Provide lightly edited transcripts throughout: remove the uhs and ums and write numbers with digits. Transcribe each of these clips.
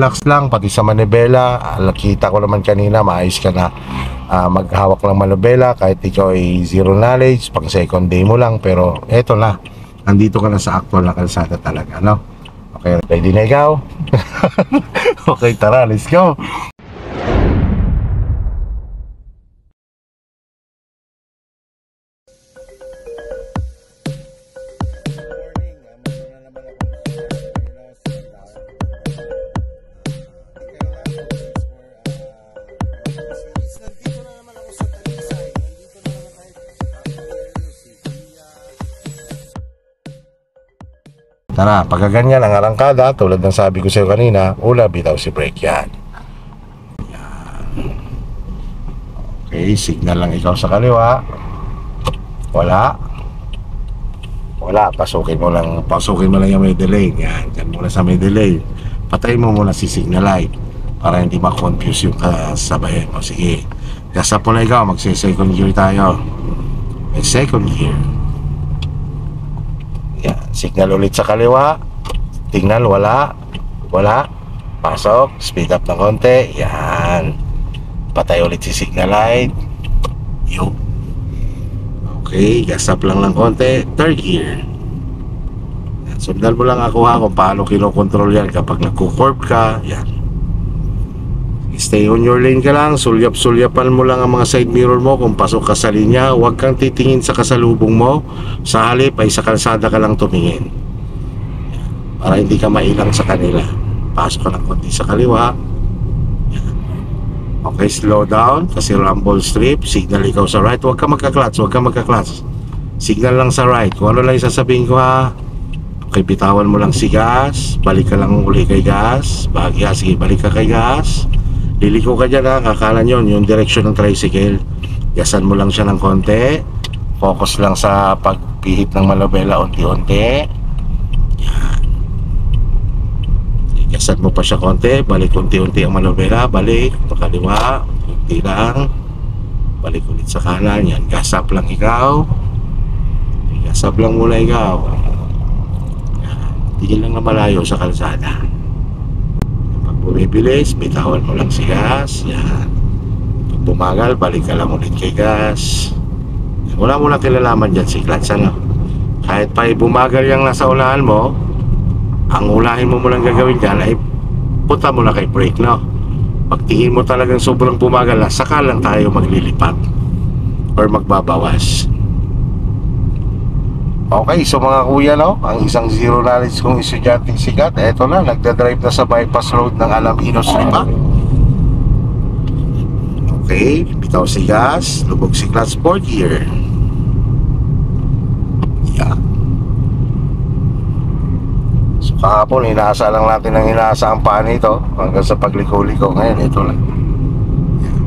relax lang, pati sa manibela. Nakita ko naman kanina, maayos ka na maghawak ng manibela kahit ikaw ay zero knowledge, pang second day mo lang. Pero eto na, andito ka na sa actual na kalsada talaga, no? Okay, ready na ikaw? Okay, tara, let's go! Tara, pagka ganyan ang arangkada, tulad ng sabi ko sa'yo kanina, ula, bitaw si brake yan. Okay, signal lang ikaw sa kaliwa. Wala. Pasukin mo lang yung may delay. Yan, dyan muna sa may delay. Patayin mo muna si signal light para hindi ma-confuse yung kasabayan mo. Sige, gasa po na ikaw, magse-second gear tayo. May second gear. Yan, signal ulit sa kaliwa. Tingnan, wala. Pasok, speed up ng konti. Yan, patay ulit si signal light. Yo. Okay, gas up lang ng konti. Third gear. Yan, sundan mo lang ako kung paano kinokontrol yan kapag nagko-curve ka. Yan, stay on your lane ka lang. Sulyap-sulyapan mo lang ang mga side mirror mo kung pasok ka sa linya. Huwag kang titingin sa kasalubong mo. Sa halip ay sa kalsada ka lang tumingin, para hindi ka mailang sa kanila. Pasok ka ng konti sa kaliwa. Okay, slow down kasi rumble strip. Signal ikaw sa right. Huwag ka magka-clutch. Signal lang sa right. Kung ano lang sasabihin ko, ha. Okay, bitawan mo lang si gas. Balik ka lang uli kay gas. Bahagya, sige, balik ka kay gas. Liliko ka dyan, ha. Kakalan yun, yung direction ng tricycle. Gasan mo lang siya ng konti. Focus lang sa pagpihit ng manobela unti-unti. Yan. Gasan mo pa siya konti. Balik unti-unti ang manobela. Balik, pakaliwa. Unti lang. Balik ulit sa kanan. Yan, gas up lang ikaw. Gas up lang muna ikaw. Yan. Tingin lang na malayo sa kalsada. Bumibilis, bitawan mo lang si gas. Yan. Pag bumagal, balik ka lang ulit kay gas. Wala mo lang kilalaman dyan si clutch, ano? Kahit pa bumagal yung nasa unahan mo, ang ulahin mo lang gagawin dyan ay punta mo na kay brake, no? Pag tingin mo talagang sobrang bumagal na, saka lang tayo maglilipat or magbabawas. Okay, so mga kuya, no, ang isang zero knowledge kong estudyanteng sikat, eto na, nagdadrive na sa bypass road ng Alaminos Lipa. Okay, bitaw si gas, lubog si clutch, 4th gear. Yeah. So kahapon, inaasa lang natin ang inaasa ang paan ito hanggang sa pagliko-liko. Ngayon, ito lang. Yeah.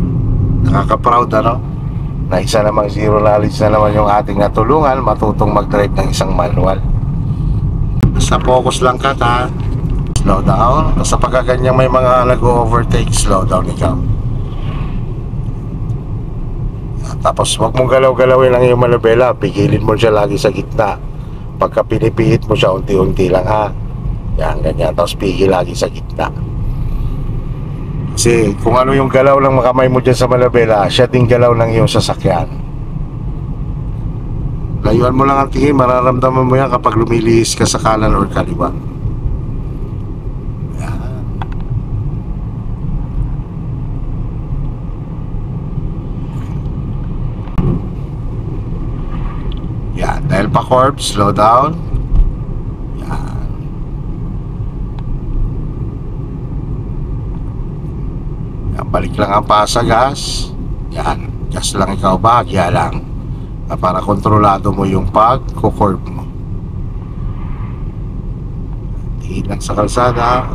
Nakaka-proud, ano? Na isa namang zero knowledge na naman yung ating natulungan matutong mag-drive ng isang manual. Basta focus lang ka, ta. Slow down. Basta pagkaganyang may mga nag-overtake, slow down ikaw. Tapos wag mong galaw-galawin lang yung manobela. Pigilin mo siya lagi sa gitna. Pagka pinipihit mo siya, unti-unti lang, ha. Yan, ganyan. Tapos pigil lagi sa gitna. Kasi kung ano yung galaw ng makamay mo dyan sa manobela, siya din galaw ng iyong sasakyan. Layuan mo lang ang tingin, mararamdaman mo yan kapag lumilihis ka sa kanan or kaliwa. Yan. Yan, dahil pa curve, slow down. Yan. Balik lang ang pasa, gas. Yan, gas lang ikaw, bahagya lang, para kontrolado mo yung pag-curve mo. Tingin lang sa kalsada.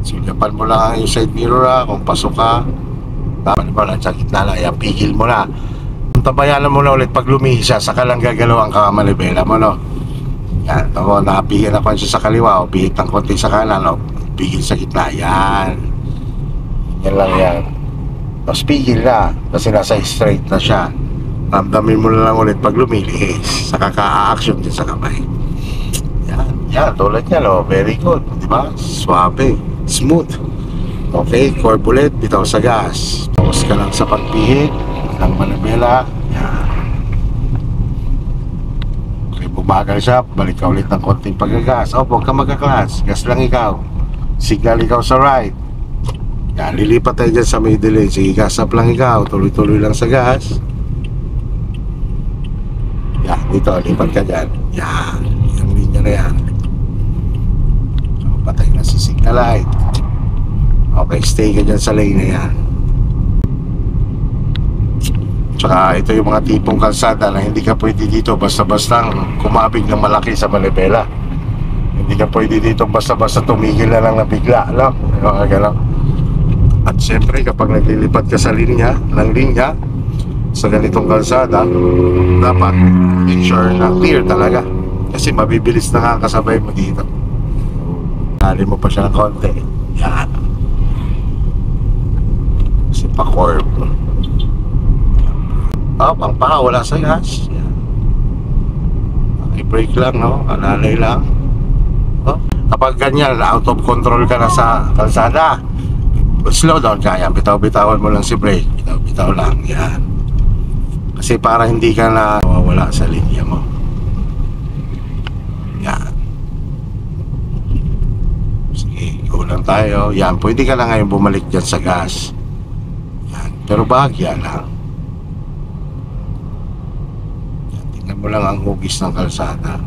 Sulyapan mo lang yung side mirror, ha. Kung pasok ka, dapat mo lang sa gitna lang. Yan, pigil mo na. Tabayanan mo na ulit pag lumihis siya, saka lang gagalaw ang kamanibela mo, no? Yan, ako, nakapigil ako siya sa kaliwa, o pihit ng konti sa kanan, o pigil sa gitna. Yan. Yan lang yan. Tapos pigil na, kasi nasa straight na siya. Ramdamin mo na lang ulit pag lumilihis, saka ka-action din sa kamay. Yan, tulad niya, no? Very good, di ba? Suabe, smooth. Okay, curve ulit, bitaw sa gas. Pause ka lang sa pagpihit ng manibela. Yan. Okay, bumagal siya, balik ka ulit ng konting paggagas. O, huwag ka magkaklas, gas lang ikaw. Signal ikaw sa right. Yan, lilipat tayo dyan sa middle lane. Sige, gas up lang ikaw, tuloy-tuloy lang sa gas. Yan, dito, lipat ka dyan. Yan, yung linya na yan. So, patay na si signal light. Okay, stay ka dyan sa lane na yan. Tsaka ito yung mga tipong kalsada na hindi ka pwede dito basta-bastang kumabig ng malaki sa manibela. Hindi ka pwede dito basta-basta tumigil na lang na bigla, no? Gano'n. At syempre kapag naglilipat ka sa linya, sa ganitong kalsada, dapat ensure na clear talaga. Kasi mabibilis na kakasabay mo dito. Dali mo pa siya ng konti. Yan. Kasi pa-curve. Ang paa, wala sa gas. Yan. Okay, brake lang, no? Alalay lang. Kapag ganyan, out of control ka na sa kalsada, slow down ka. Yan, bitaw-bitawan mo lang si brake. Bitaw-bitaw lang. Yan. Kasi para hindi ka na mawawala sa linya mo. Yan. Sige, go lang tayo. Yan, pwede ka na ngayon bumalik dyan sa gas. Yan, pero bahagya lang. Yan, tingnan mo lang ang hugis ng kalsada.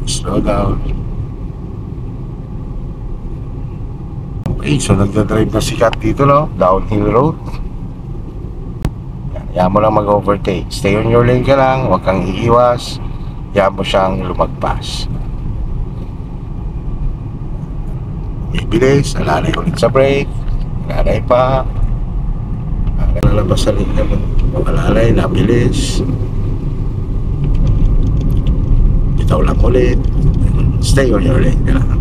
Slow down. Okay, so nagdadrive na si Kat dito, no? Downhill road. Yan mo lang mag-overtake. Stay on your lane ka lang, huwag kang iiwas. Yan mo siyang lumagpas. Bibilis, alalay ulit sa brake. Alalay pa. Lalabas sa linya mo. Alalay, nabilis. Bitaw lang ulit. Stay on your lane ka lang.